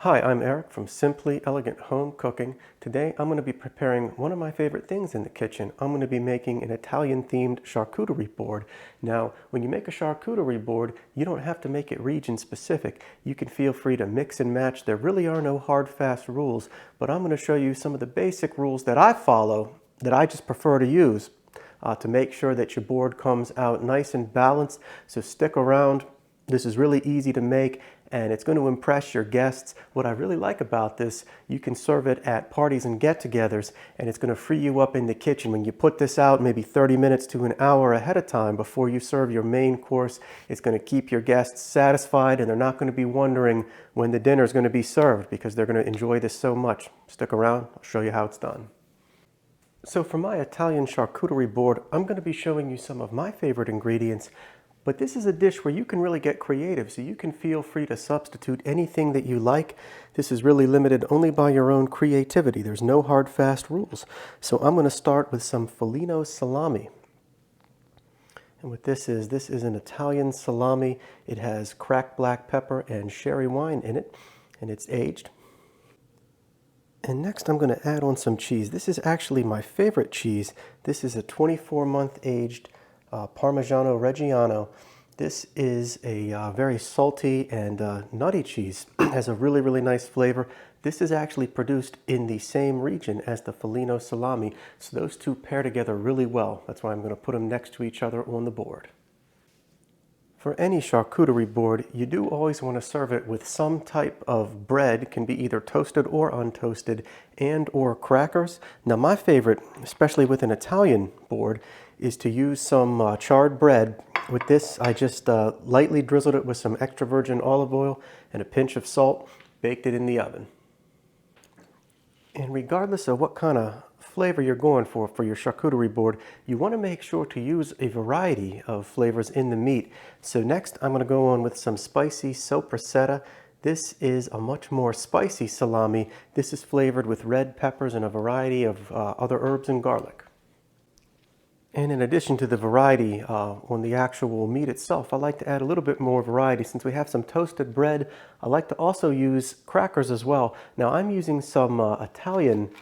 Hi, I'm Eric from Simply Elegant Home Cooking. Today I'm going to be preparing one of my favorite things in the kitchen. I'm going to be making an Italian-themed charcuterie board. Now, when you make a charcuterie board, you don't have to make it region-specific. You can feel free to mix and match. There really are no hard, fast rules, but I'm going to show you some of the basic rules that I follow that I just prefer to use to make sure that your board comes out nice and balanced. So stick around. This is really easy to make, and it's going to impress your guests. What I really like about this, you can serve it at parties and get-togethers, and it's going to free you up in the kitchen. When you put this out maybe 30 minutes to an hour ahead of time before you serve your main course, it's going to keep your guests satisfied, and they're not going to be wondering when the dinner is going to be served because they're going to enjoy this so much. Stick around, I'll show you how it's done. So for my Italian charcuterie board, I'm going to be showing you some of my favorite ingredients. But this is a dish where you can really get creative, so you can feel free to substitute anything that you like. This is really limited only by your own creativity. There's no hard, fast rules. So I'm going to start with some Foligno salami. And what this is an Italian salami. It has cracked black pepper and sherry wine in it, and it's aged. And next I'm going to add on some cheese. This is actually my favorite cheese. This is a 24-month aged Parmigiano Reggiano. This is a very salty and nutty cheese. It has a really nice flavor. This is actually produced in the same region as the Foligno salami, so those two pair together really well. That's why I'm going to put them next to each other on the board. For any charcuterie board, you do always want to serve it with some type of bread. It can be either toasted or untoasted, and or crackers. Now my favorite, especially with an Italian board, is to use some charred bread. With this, I just lightly drizzled it with some extra virgin olive oil and a pinch of salt, baked it in the oven. And regardless of what kind of flavor you're going for your charcuterie board, you want to make sure to use a variety of flavors in the meat. So next I'm going to go on with some spicy soppressata. This is a much more spicy salami. This is flavored with red peppers and a variety of other herbs and garlic. And in addition to the variety on the actual meat itself, I like to add a little bit more variety. Since we have some toasted bread, I like to also use crackers as well. Now I'm using some Italian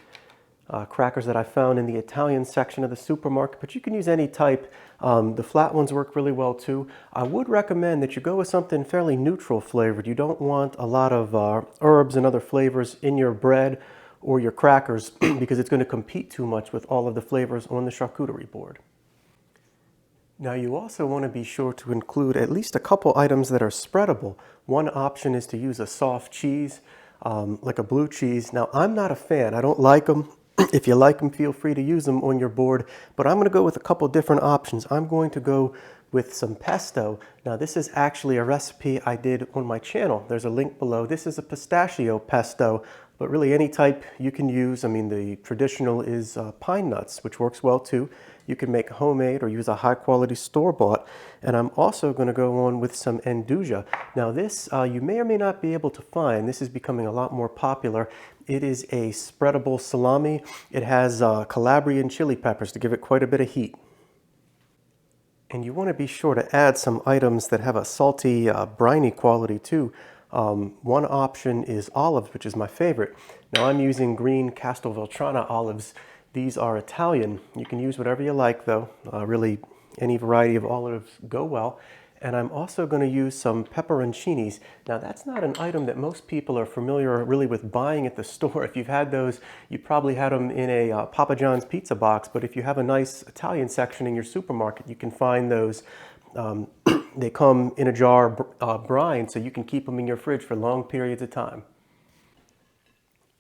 crackers that I found in the Italian section of the supermarket, but you can use any type. The flat ones work really well too. I would recommend that you go with something fairly neutral flavored. You don't want a lot of herbs and other flavors in your bread or your crackers because it's going to compete too much with all of the flavors on the charcuterie board. Now you also want to be sure to include at least a couple items that are spreadable. One option is to use a soft cheese, like a blue cheese. Now I'm not a fan, I don't like them. If you like them, feel free to use them on your board, but I'm going to go with a couple different options. I'm going to go with some pesto. Now this is actually a recipe I did on my channel. There's a link below. This is a pistachio pesto, but really any type you can use. I mean, the traditional is pine nuts, which works well too. You can make homemade or use a high quality store-bought. And I'm also going to go on with some andouja. Now this you may or may not be able to find. This is becoming a lot more popular. It is a spreadable salami. It has Calabrian chili peppers to give it quite a bit of heat. And you want to be sure to add some items that have a salty, briny quality too. One option is olives, which is my favorite. Now I'm using green Castelvetrano olives. These are Italian. You can use whatever you like though. Really any variety of olives go well. And I'm also going to use some pepperoncinis. Now that's not an item that most people are familiar really with buying at the store. If you've had those, you probably had them in a Papa John's pizza box, but if you have a nice Italian section in your supermarket, you can find those. They come in a jar brine, so you can keep them in your fridge for long periods of time.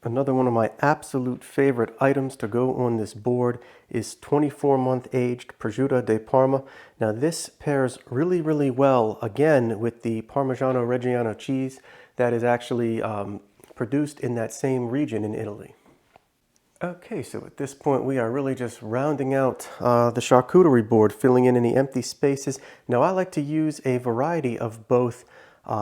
Another one of my absolute favorite items to go on this board is 24-month aged prosciutto di Parma. Now this pairs really well again with the Parmigiano Reggiano cheese that is actually produced in that same region in Italy. Okay, so at this point we are really just rounding out the charcuterie board, filling in any empty spaces. Now I like to use a variety of both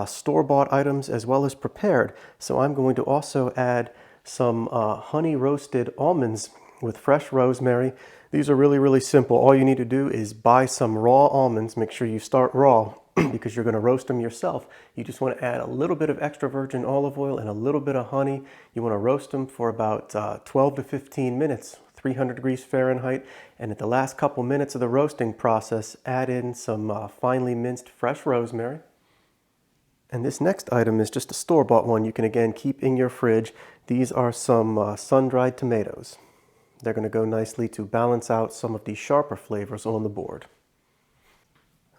store-bought items as well as prepared. So I'm going to also add some honey roasted almonds with fresh rosemary. These are really simple. All you need to do is buy some raw almonds. Make sure you start raw. because you're going to roast them yourself. You just want to add a little bit of extra virgin olive oil and a little bit of honey. You want to roast them for about 12 to 15 minutes, 300 degrees Fahrenheit. And at the last couple minutes of the roasting process, add in some finely minced fresh rosemary. And this next item is just a store-bought one you can again keep in your fridge. These are some sun-dried tomatoes. They're going to go nicely to balance out some of the sharper flavors on the board.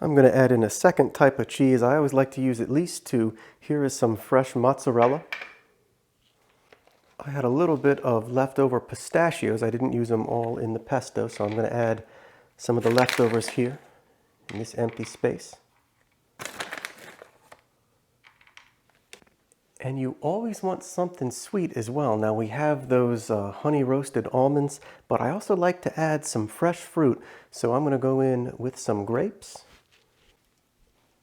I'm going to add in a second type of cheese. I always like to use at least two. Here is some fresh mozzarella. I had a little bit of leftover pistachios. I didn't use them all in the pesto, so I'm going to add some of the leftovers here in this empty space. And you always want something sweet as well. Now we have those honey roasted almonds, but I also like to add some fresh fruit. So I'm going to go in with some grapes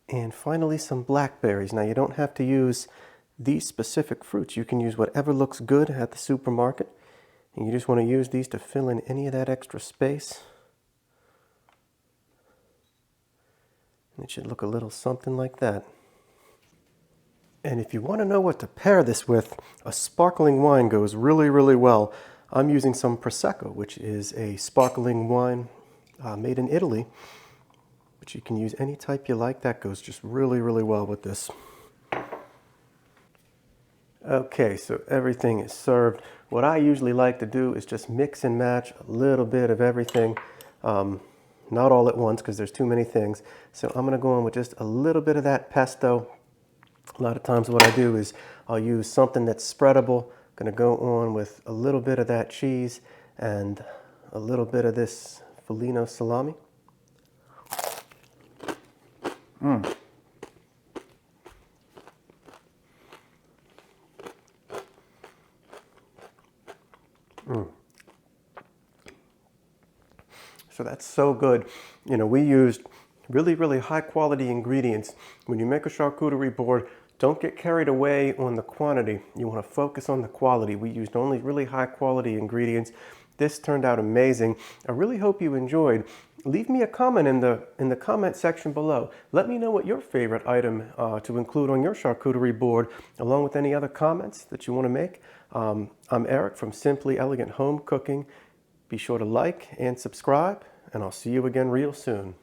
and finally some blackberries. Now you don't have to use these specific fruits. You can use whatever looks good at the supermarket. And you just want to use these to fill in any of that extra space. And it should look a little something like that. And if you want to know what to pair this with, a sparkling wine goes really, really well. I'm using some Prosecco, which is a sparkling wine made in Italy. But you can use any type you like. That goes just really, really well with this. Okay, so everything is served. What I usually like to do is just mix and match a little bit of everything. Not all at once because there's too many things. So I'm going to go in with just a little bit of that pesto. A lot of times what I do is I'll use something that's spreadable. I'm going to go on with a little bit of that cheese and a little bit of this Foligno salami. So that's so good. You know, we used really, really high quality ingredients. When you make a charcuterie board, don't get carried away on the quantity. You want to focus on the quality. We used only really high quality ingredients. This turned out amazing. I really hope you enjoyed. Leave me a comment in the comment section below. Let me know what your favorite item to include on your charcuterie board, along with any other comments that you want to make. I'm Eric from Simply Elegant Home Cooking. Be sure to like and subscribe, and I'll see you again real soon.